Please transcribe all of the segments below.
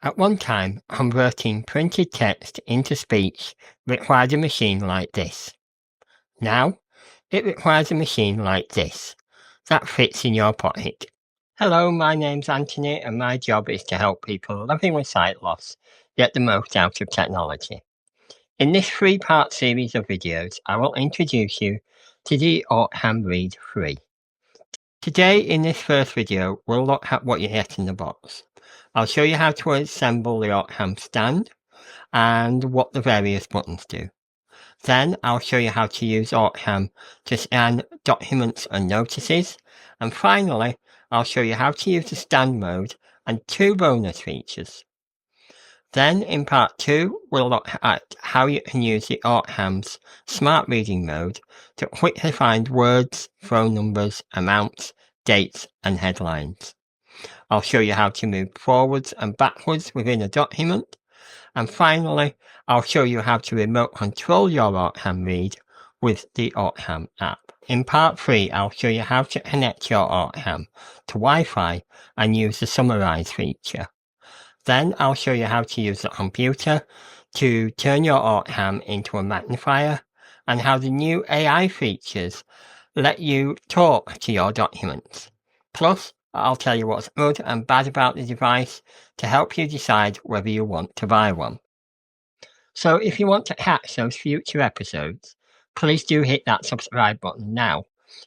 At one time, converting printed text into speech required a machine like this. Now, it requires a machine like this, that fits in your pocket. Hello, my name's Anthony, and my job is to help people living with sight loss get the most out of technology. In this 3-part series of videos, I will introduce you to the Orcam Read 3. Today, in this first video, we'll look at what you get in the box. I'll show you how to assemble the Orcam stand and what the various buttons do. Then I'll show you how to use Orcam to scan documents and notices. And finally, I'll show you how to use the stand mode and 2 bonus features. Then in part 2, we'll look at how you can use the Orcam's smart reading mode to quickly find words, phone numbers, amounts, dates and headlines. I'll show you how to move forwards and backwards within a document. And finally, I'll show you how to remote control your Orcam Read with the Orcam app. In part 3, I'll show you how to connect your Orcam to Wi-Fi and use the Summarize feature. Then I'll show you how to use the computer to turn your Orcam into a magnifier and how the new AI features let you talk to your documents. Plus, I'll tell you what's good and bad about the device to help you decide whether you want to buy one. So if you want to catch those future episodes, please do hit that subscribe button now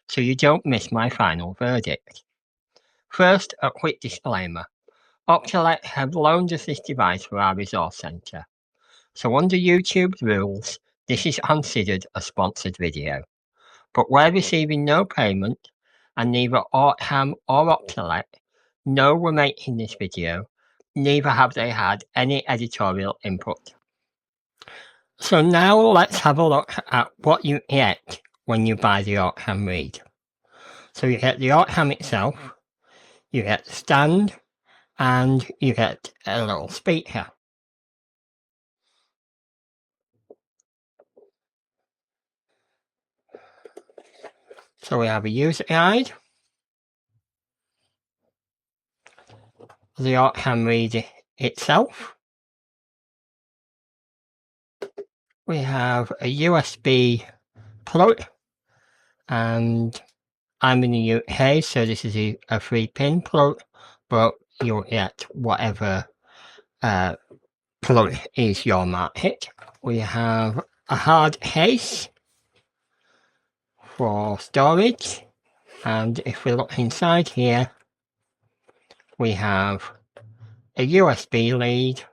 so you don't miss my final verdict. First, a quick disclaimer. Optelec have loaned us this device for our resource centre. So under YouTube's rules, this is considered a sponsored video. But we're receiving no payment, and neither Orcam or Optelec know we're making this video, neither have they had any editorial input. So now let's have a look at what you get when you buy the Orcam Read. So you get the Orcam itself, you get the stand, and you get a little speaker. So we have a user guide, the Orcam Read itself. We have a USB plug, and I'm in the UK, so this is a 3-pin plug, but you'll get whatever plug is your market. We have a hard case for storage, and if we look inside here, we have a USB lead,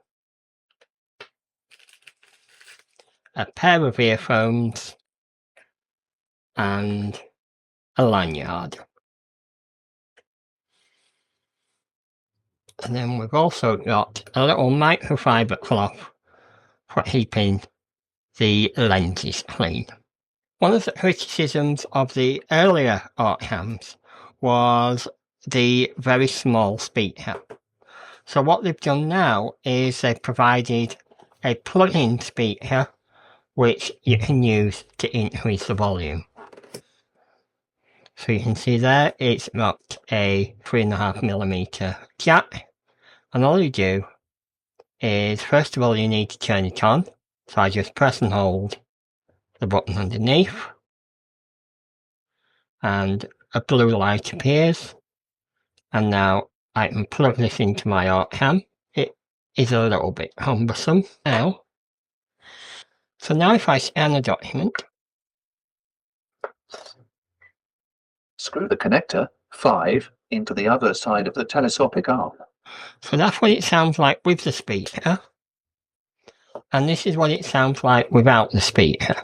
a pair of earphones, and a lanyard. And then we've also got a little microfiber cloth for keeping the lenses clean. One of the criticisms of the earlier Orcams was the very small speaker. So what they've done now is they've provided a plug-in speaker which you can use to increase the volume. So you can see there it's got a 3.5mm jack, and all you do is, first of all, you need to turn it on. So I just press and hold the button underneath, and a blue light appears, and now I can plug this into my Orcam. It is a little bit cumbersome now. So now if I scan a document, screw the connector 5 into the other side of the telescopic arm. So that's what it sounds like with the speaker, and this is what it sounds like without the speaker.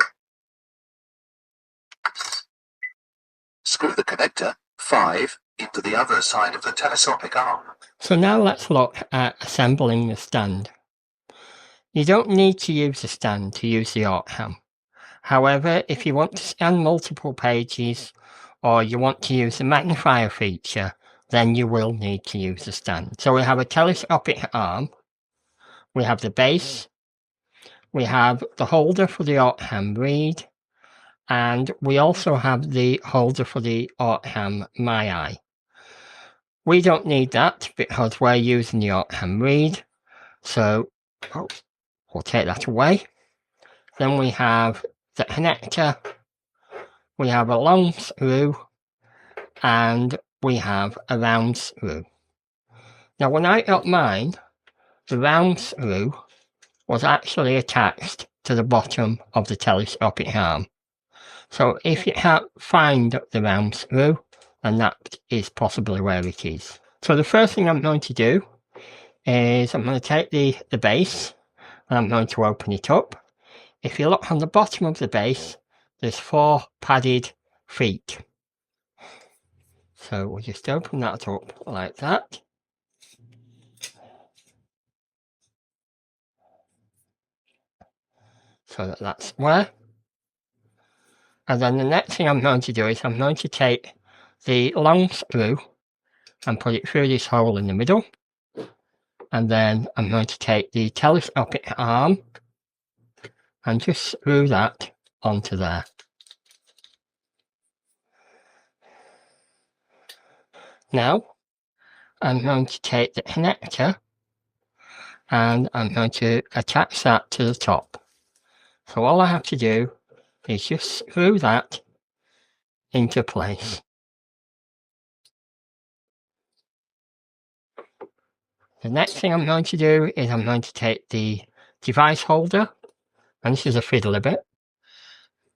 Screw the connector 5 into the other side of the telescopic arm. So now let's look at assembling the stand. You don't need to use the stand to use the Orcam. However, if you want to scan multiple pages or you want to use the magnifier feature, then you will need to use the stand. So we have a telescopic arm, we have the base, we have the holder for the Orcam Read, and we also have the holder for the Orcam My Eye. We don't need that because we're using the Orcam Read, So we'll take that away. Then we have the connector, we have a long screw, and we have a round screw. Now when I got mine, the round screw was actually attached to the bottom of the telescopic arm. So if you can't find the round screw, then that is possibly where it is. So the first thing I'm going to do is I'm going to take the base and I'm going to open it up. If you look on the bottom of the base, there's 4 padded feet. So we'll just open that up like that. So that's where. And then the next thing I'm going to do is I'm going to take the long screw and put it through this hole in the middle. And then I'm going to take the telescopic arm and just screw that onto there. Now I'm going to take the connector and I'm going to attach that to the top. So all I have to do is just screw that into place. The next thing I'm going to do is I'm going to take the device holder, and this is a fiddler bit,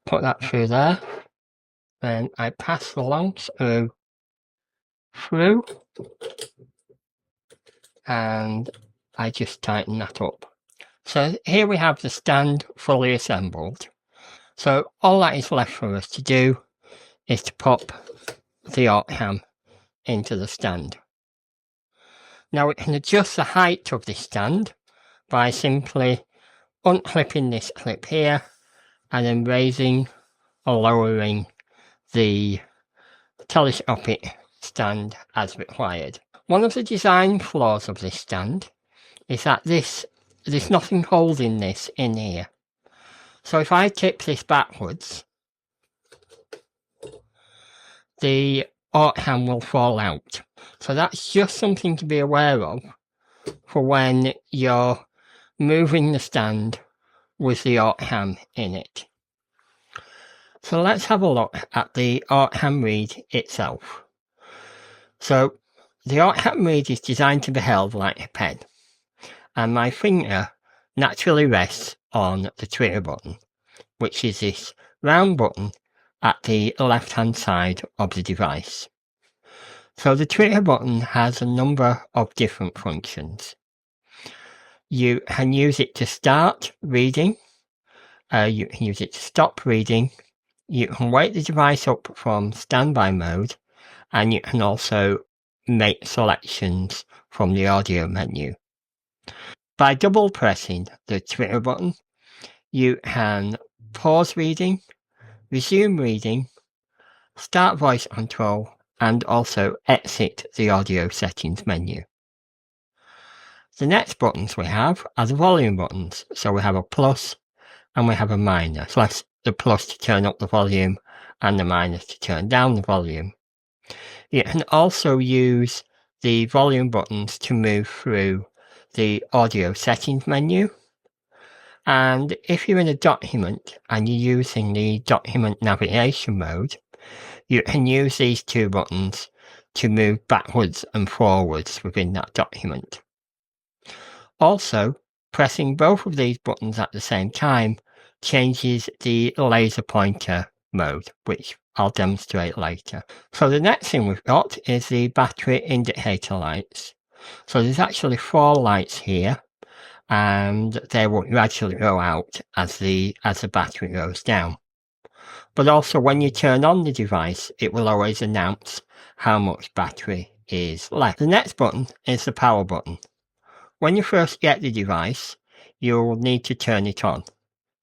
put that through there, then I pass the long screw through, and I just tighten that up. So here we have the stand fully assembled. So all that is left for us to do is to pop the Orcam into the stand. Now we can adjust the height of this stand by simply unclipping this clip here and then raising or lowering the telescopic stand as required. One of the design flaws of this stand is that there's nothing holding this in here. So if I tip this backwards, the Orcam will fall out. So that's just something to be aware of for when you're moving the stand with the Orcam in it. So let's have a look at the Orcam Read itself. So the Orcam Read is designed to be held like a pen, and my finger naturally rests on the trigger button, which is this round button at the left hand side of the device. So the trigger button has a number of different functions. You can use it to start reading, you can use it to stop reading, you can wake the device up from standby mode, and you can also make selections from the audio menu. By double pressing the trigger button, you can pause reading, resume reading, start voice control, and also exit the audio settings menu. The next buttons we have are the volume buttons. So we have a plus and we have a minus. So that's the plus to turn up the volume and the minus to turn down the volume. You can also use the volume buttons to move through the audio settings menu. And if you're in a document and you're using the document navigation mode, you can use these 2 buttons to move backwards and forwards within that document. Also, pressing both of these buttons at the same time changes the laser pointer mode, which I'll demonstrate later. So the next thing we've got is the battery indicator lights. So there's actually 4 lights here, and they will gradually go out as the battery goes down. But also when you turn on the device, it will always announce how much battery is left. The next button is the power button. When you first get the device, you'll need to turn it on.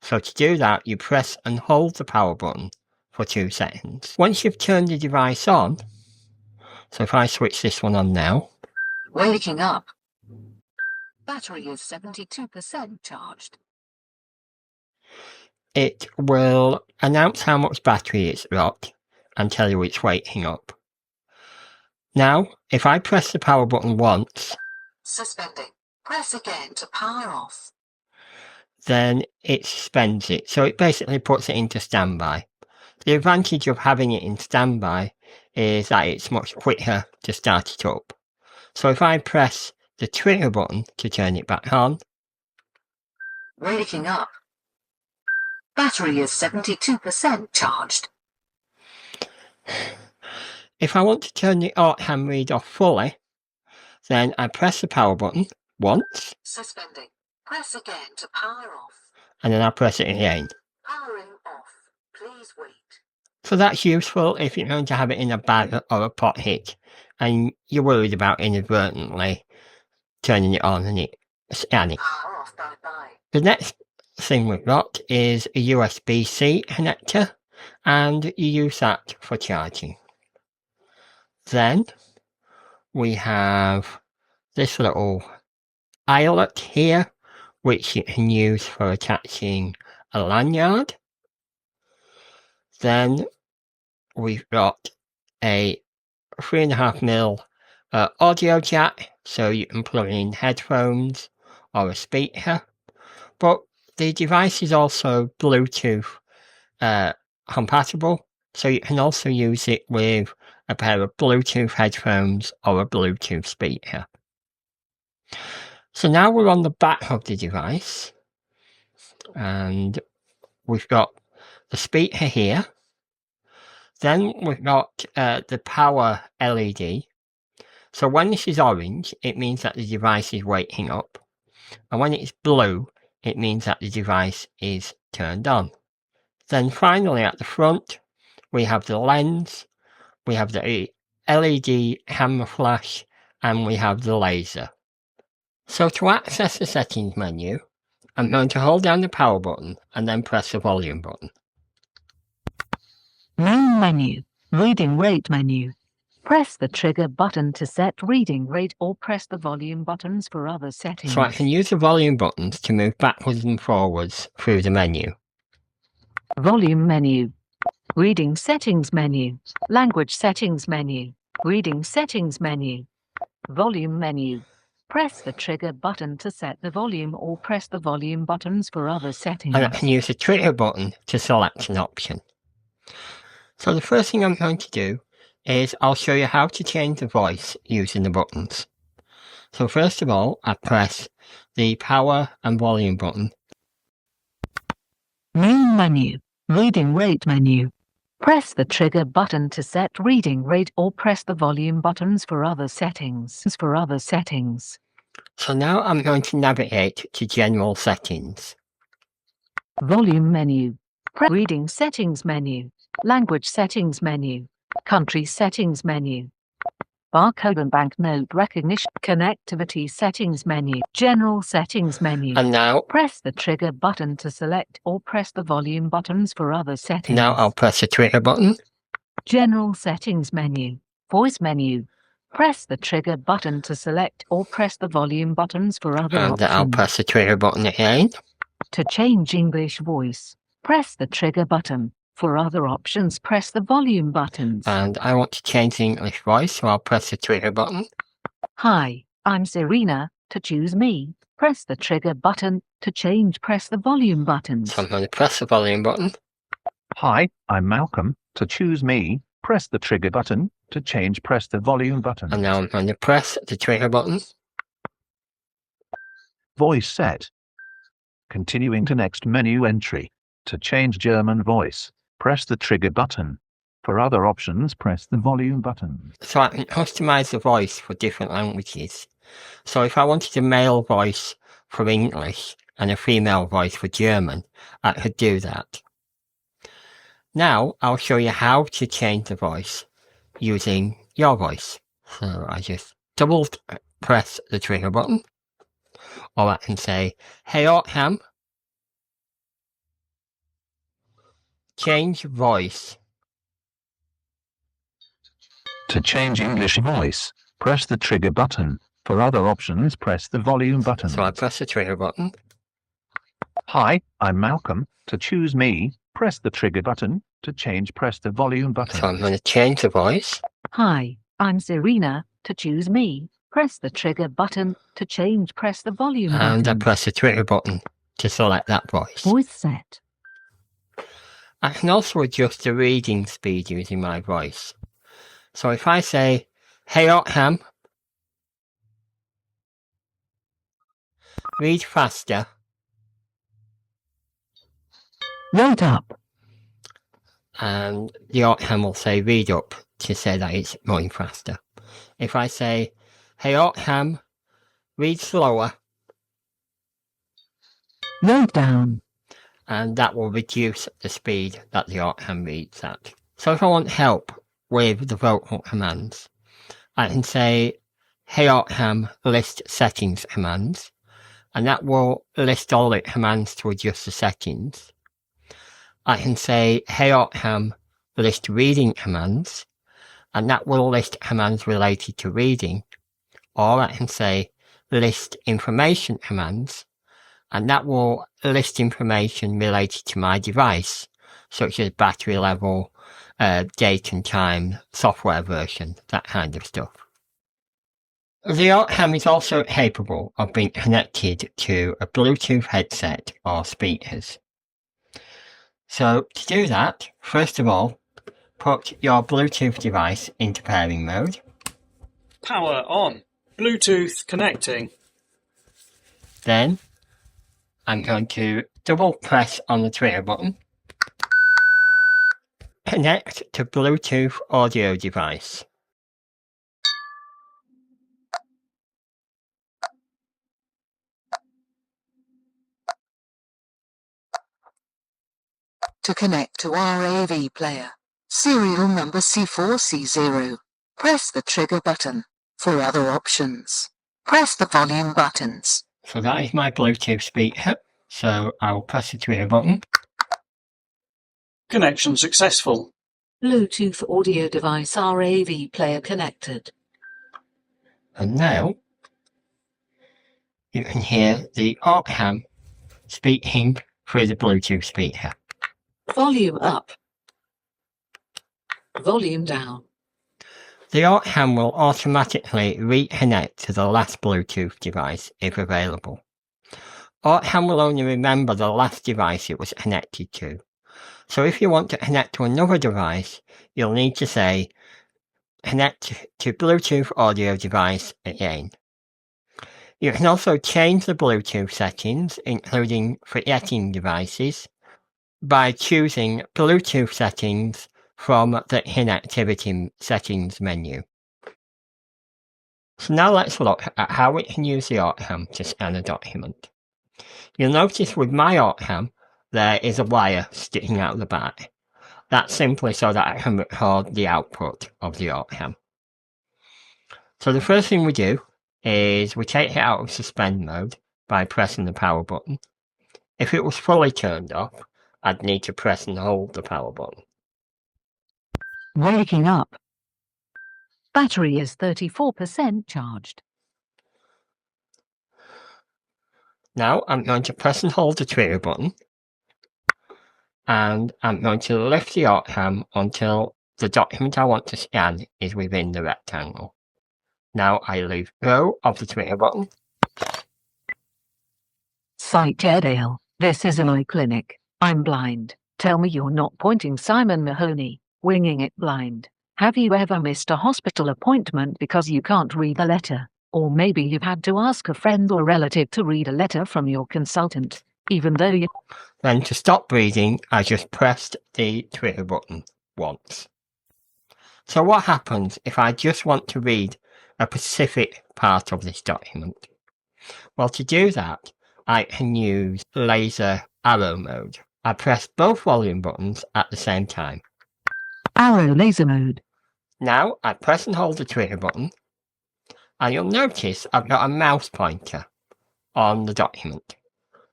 So to do that, you press and hold the power button for 2 seconds. Once you've turned the device on, so if I switch this one on now. Waking up. Battery is 72% charged. It will announce how much battery it's got and tell you it's waking up. Now, if I press the power button once, Suspending. Press again to power off. then it suspends it. So it basically puts it into standby. The advantage of having it in standby is that it's much quicker to start it up. So if I press the trigger button to turn it back on, Waking up. Battery is 72% charged. if I want to turn the Orcam Read off fully, then I press the power button once, Suspending. Press again to power off. and then I press it again. Powering off. Please wait. So that's useful if you're going to have it in a bag or a pocket and you're worried about inadvertently turning it on and it scanning. Power off. Bye-bye. The next thing we've got is a USB-C connector, and you use that for charging. Then we have this little eyelet here, which you can use for attaching a lanyard. Then we've got a 3.5mm audio jack, so you can plug in headphones or a speaker. But the device is also Bluetooth compatible, so you can also use it with a pair of Bluetooth headphones or a Bluetooth speaker. So now we're on the back of the device, and we've got the speaker here. Then we've got the power LED. So when this is orange, it means that the device is waking up. And when it's blue, it means that the device is turned on. Then finally at the front, we have the lens, we have the LED camera flash, and we have the laser. So to access the settings menu, I'm going to hold down the power button and then press the volume button. Main menu, reading rate menu. Press the trigger button to set reading rate or press the volume buttons for other settings. So I can use the volume buttons to move backwards and forwards through the menu. Volume menu. Reading settings menu. Language settings menu. Reading settings menu. Volume menu. Press the trigger button to set the volume or press the volume buttons for other settings. And I can use the trigger button to select an option. So the first thing I'm going to do is I'll show you how to change the voice using the buttons. So first of all, I press the power and volume button. Main menu, reading rate menu. Press the trigger button to set reading rate or press the volume buttons for other settings. So now I'm going to navigate to general settings. Volume menu. Reading settings menu. Language settings menu. Country settings menu. Barcode and banknote recognition. Connectivity settings menu. General settings menu. And now, Press the trigger button to select or press the volume buttons for other settings. now I'll press the trigger button. General settings menu. Voice menu. Press the trigger button to select or press the volume buttons for other And options. I'll press the trigger button again. To change English voice, press the trigger button. For other options, press the volume buttons. And I want to change the English voice, so I'll press the trigger button. Hi, I'm Serena. To choose me, press the trigger button. To change, press the volume buttons. So I'm going to press the volume button. Hi, I'm Malcolm. To choose me, press the trigger button. To change, press the volume button. And now I'm going to press the trigger button. Voice set. Continuing to next menu entry. To change German voice, press the trigger button. For other options, press the volume button. So I can customize the voice for different languages. So if I wanted a male voice for English and a female voice for German, I could do that. Now I'll show you how to change the voice using your voice. So I just double press the trigger button, or I can say, "Hey Orcam, change voice." To change English voice, press the trigger button. For other options, press the volume button. So I press the trigger button. Hi, I'm Malcolm. To choose me, press the trigger button. To change, press the volume button. So I'm going to change the voice. Hi, I'm Serena. To choose me, Press the trigger button to change. Press the volume And I button. press the trigger button to select that voice. Voice set. I can also adjust the reading speed using my voice. So if I say, "Hey Orcam, read faster," Right up. and the Orcam will say "read up" to say that it's going faster. If I say, "Hey Orcam, read slower," Right down. and that will reduce the speed that the Orcam reads at. So if I want help with the vocal commands, I can say, "Hey Orcam, list settings commands," and that will list all the commands to adjust the settings. I can say, "Hey Orcam, list reading commands," and that will list commands related to reading. Or I can say, "list information commands," and that will list information related to my device, such as battery level, date and time, software version, that kind of stuff. The Orcam is also capable of being connected to a Bluetooth headset or speakers. So to do that, first of all, put your Bluetooth device into pairing mode. Power on. Bluetooth connecting. Then I'm going to double press on the trigger button. Connect to Bluetooth audio device. To connect to our AV player, serial number C4C0. Press the trigger button. For other options, press the volume buttons. So that is my Bluetooth speaker. So I'll press the trigger button. Connection successful. Bluetooth audio device RAV player connected. And now you can hear the Orcam speaking through the Bluetooth speaker. Volume up. Volume down. The Orcam will automatically reconnect to the last Bluetooth device if available. Orcam will only remember the last device it was connected to. So if you want to connect to another device, you'll need to say, "Connect to Bluetooth audio device" again. You can also change the Bluetooth settings, including forgetting devices, by choosing Bluetooth settings from the Connectivity settings menu. So now let's look at how we can use the Orcam to scan a document. You'll notice with my Orcam, there is a wire sticking out the back. That's simply so that I can record the output of the Orcam. So the first thing we do is we take it out of suspend mode by pressing the power button. If it was fully turned off, I'd need to press and hold the power button. Waking up. Battery is 34% charged. Now I'm going to press and hold the trigger button, and I'm going to lift the Orcam until the document I want to scan is within the rectangle. Now I leave go of the trigger button. Site Airedale. This is an eye clinic. I'm blind. Tell me you're not pointing Simon Mahoney, winging it blind. Have you ever missed a hospital appointment because you can't read a letter? Or maybe you've had to ask a friend or relative to read a letter from your consultant, even though you... Then to stop reading, I just pressed the trigger button once. So what happens if I just want to read a specific part of this document? Well, to do that, I can use laser arrow mode. I press both volume buttons at the same time. Arrow laser mode. Now I press and hold the trigger button, and you'll notice I've got a mouse pointer on the document.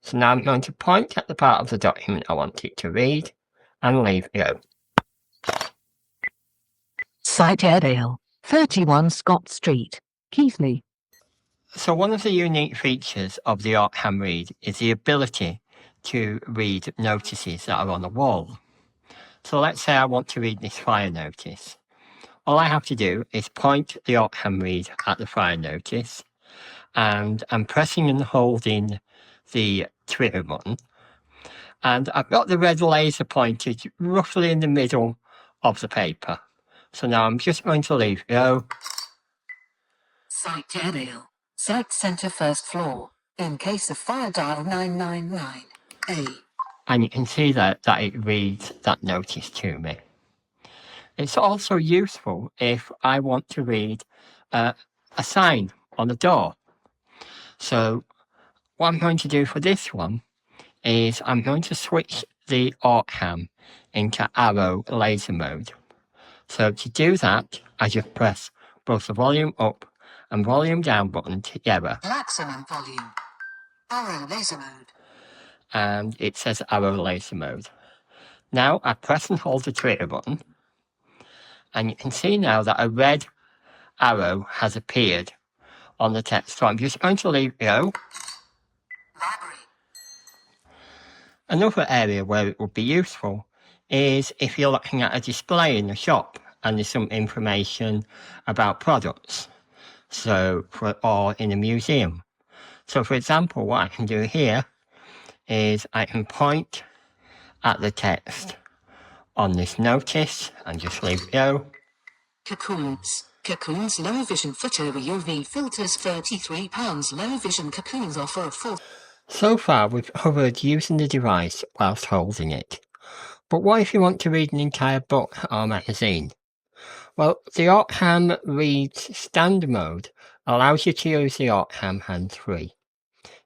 So now I'm going to point at the part of the document I want it to read and leave go. Site Airedale, 31 Scott Street, Keighley. So one of the unique features of the Orcam Read is the ability to read notices that are on a wall. So let's say I want to read this fire notice. all I have to do is point the Orcam Read at the fire notice, and I'm pressing and holding the trigger button, and I've got the red laser pointed roughly in the middle of the paper. So now I'm just going to leave go. Site Aerial. Site Center first floor. In case of fire, dial 999A. And you can see that it reads that notice to me. It's also useful if I want to read a sign on the door. So what I'm going to do for this one is I'm going to switch the Orcam into arrow laser mode. So to do that, I just press both the volume up and volume down button together. Maximum volume. Arrow laser mode. And it says arrow laser mode. Now I press and hold the trigger button, and you can see now that a red arrow has appeared on the text. So I'm just going to leave go. Library. Another area where it would be useful is if you're looking at a display in the shop and there's some information about products, or in a museum. So for example, what I can do here is I can point at the text on this notice and just leave go. Cocoons. Cocoons low vision foot over UV filters £33. Low vision cocoons offer a full. So far we've covered using the device whilst holding it. But what if you want to read an entire book or magazine? Well, the Orcam Read stand mode allows you to use the Orcam hands-free.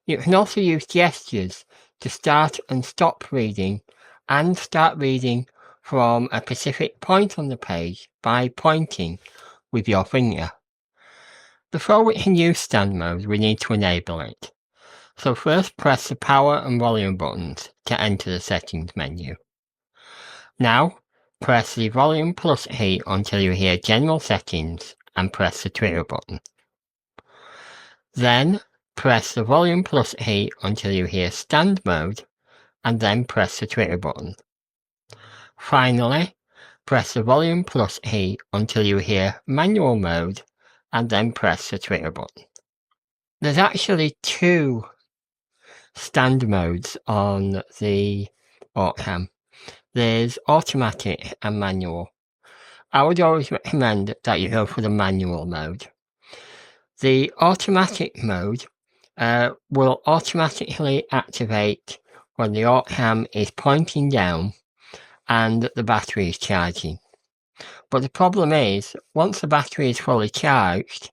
You can also use gestures to start and stop reading, and start reading from a specific point on the page by pointing with your finger. Before we can use stand mode, we need to enable it. So first press the power and volume buttons to enter the settings menu. Now, press the volume plus key until you hear general settings and press the trigger button. Then, press the volume plus key until you hear stand mode and then press the trigger button. Finally, press the volume plus key until you hear manual mode and then press the trigger button. There's actually two stand modes on the Orcam. There's automatic and manual. I would always recommend that you go for the manual mode. The automatic mode will automatically activate when the Orcam is pointing down and the battery is charging. But the problem is, once the battery is fully charged,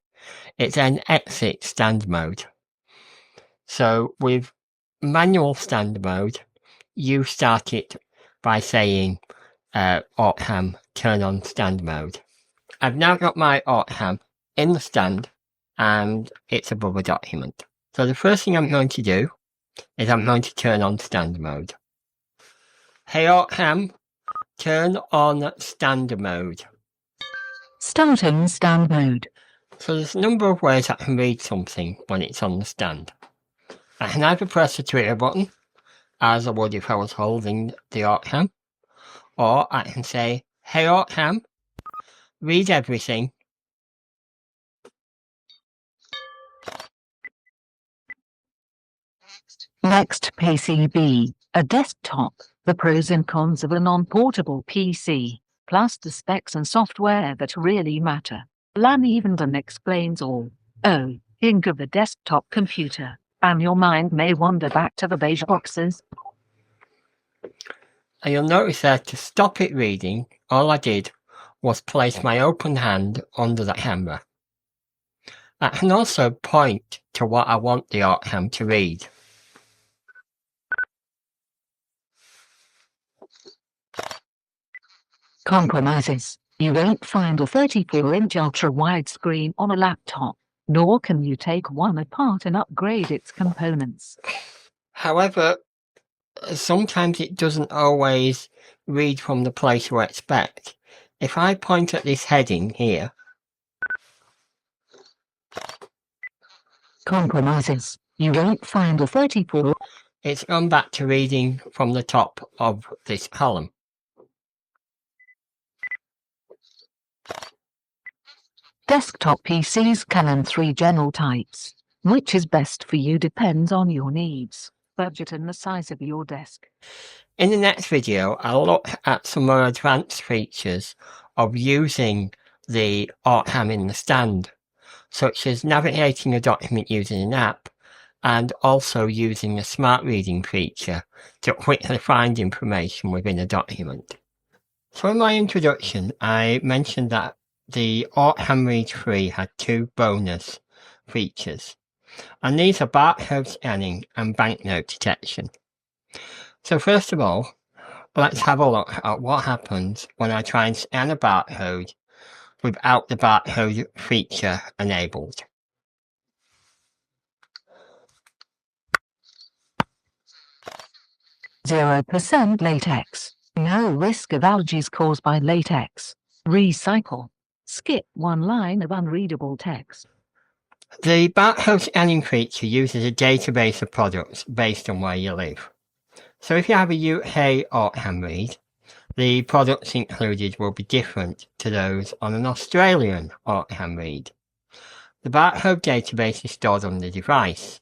it then exits stand mode. So with manual stand mode, you start it by saying Orcam turn on stand mode. I've now got my Orcam in the stand and it's above a document. So the first thing I'm going to do is I'm going to turn on stand mode. Hey Orcam, turn on stand mode. Starting stand mode. So there's a number of ways I can read something when it's on the stand. I can either press the trigger button, as I would if I was holding the Orcam, or I can say, hey Orcam, read everything. Next, PCB, a desktop, the pros and cons of a non-portable PC, plus the specs and software that really matter. Lan Eventon explains all. Oh, think of the desktop computer, and your mind may wander back to the beige boxes. And you'll notice that to stop it reading, all I did was place my open hand under the camera. I can also point to what I want the Orcam to read. Compromises. You won't find a 34-inch ultra-wide screen on a laptop, nor can you take one apart and upgrade its components. However, sometimes it doesn't always read from the place you expect. If I point at this heading here, Compromises. You won't find a 34. It's gone back to reading from the top of this column. Desktop PCs come in 3 general types. Which is best for you depends on your needs, budget and the size of your desk. In the next video, I'll look at some more advanced features of using the Orcam in the stand, such as navigating a document using an app and also using the smart reading feature to quickly find information within a document. So in my introduction, I mentioned that the Orcam Read 3 had 2 bonus features, and these are barcode scanning and banknote detection. So first of all, let's have a look at what happens when I try and scan a barcode without the barcode feature enabled. %% latex. No risk of allergies caused by latex. Recycle. Skip 1 line of unreadable text. The barcode scanning feature uses a database of products based on where you live. So if you have a UK Orcam Read, the products included will be different to those on an Australian Orcam Read. The barcode database is stored on the device,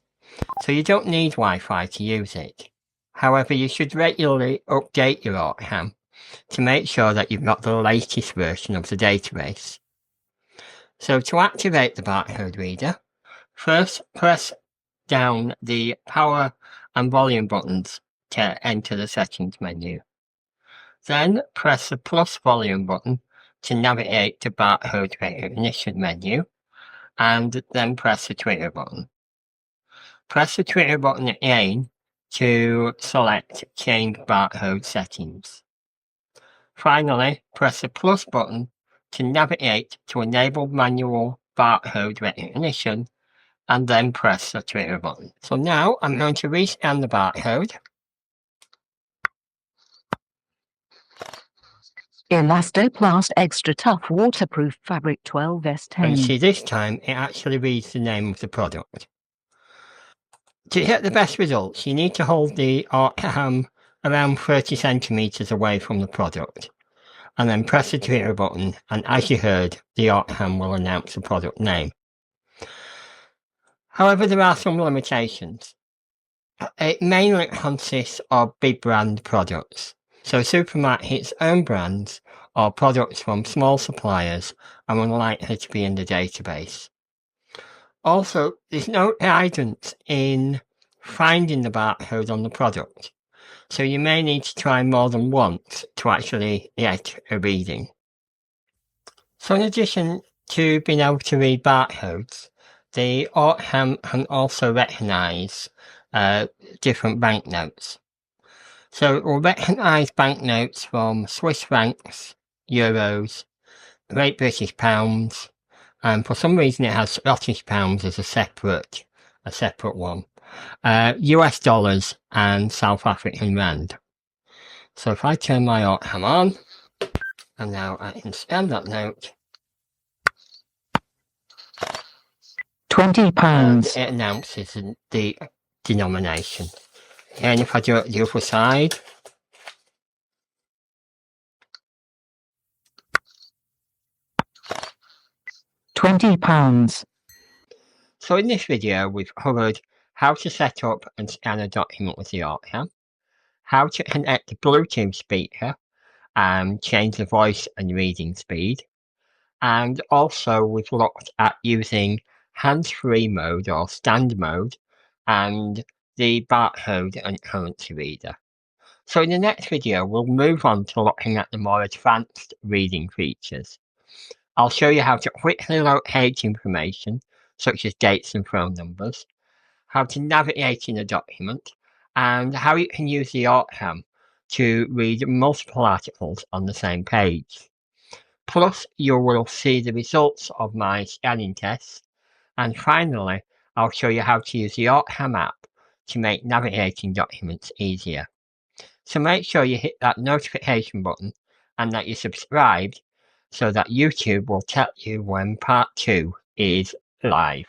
so you don't need Wi-Fi to use it. However, you should regularly update your Orcam to make sure that you've got the latest version of the database. So to activate the barcode reader, first press down the power and volume buttons to enter the settings menu. Then press the plus volume button to navigate to Barcode Recognition menu, and then press the trigger button. Press the trigger button again to select Change Barcode Settings. Finally, press the plus button to navigate to enable manual barcode recognition, and then press the trigger button. So now I'm going to rescan the barcode. Elastoplast Extra Tough Waterproof Fabric 12S10. And you see this time it actually reads the name of the product. To get the best results, you need to hold the Orcam around 30 centimeters away from the product, and then press the trigger button, and as you heard, the Orcam will announce the product name. However, there are some limitations. It mainly consists of big brand products, so supermarkets' own brands or products from small suppliers are unlikely to be in the database. Also, there's no guidance in finding the barcode on the product, so you may need to try more than once to actually get a reading. So in addition to being able to read barcodes, the Orcam can also recognise different banknotes. So it will recognise banknotes from Swiss francs, euros, Great British pounds, and for some reason it has Scottish pounds as a separate one, US dollars and South African rand. So if I turn my Orcam on, and now I can scan that note, £20. it announces the denomination. And if I do it the other side, £20. So in this video we've covered how to set up and scan a document with the Orcam, how to connect the Bluetooth speaker and change the voice and reading speed, and also we've looked at using hands-free mode or stand mode and the barcode and currency reader. So in the next video we'll move on to looking at the more advanced reading features. I'll show you how to quickly locate information such as dates and phone numbers, how to navigate in a document, and how you can use the Orcam to read multiple articles on the same page. Plus, you will see the results of my scanning tests, and finally, I'll show you how to use the Orcam app to make navigating documents easier. So make sure you hit that notification button and that you're subscribed so that YouTube will tell you when part 2 is live.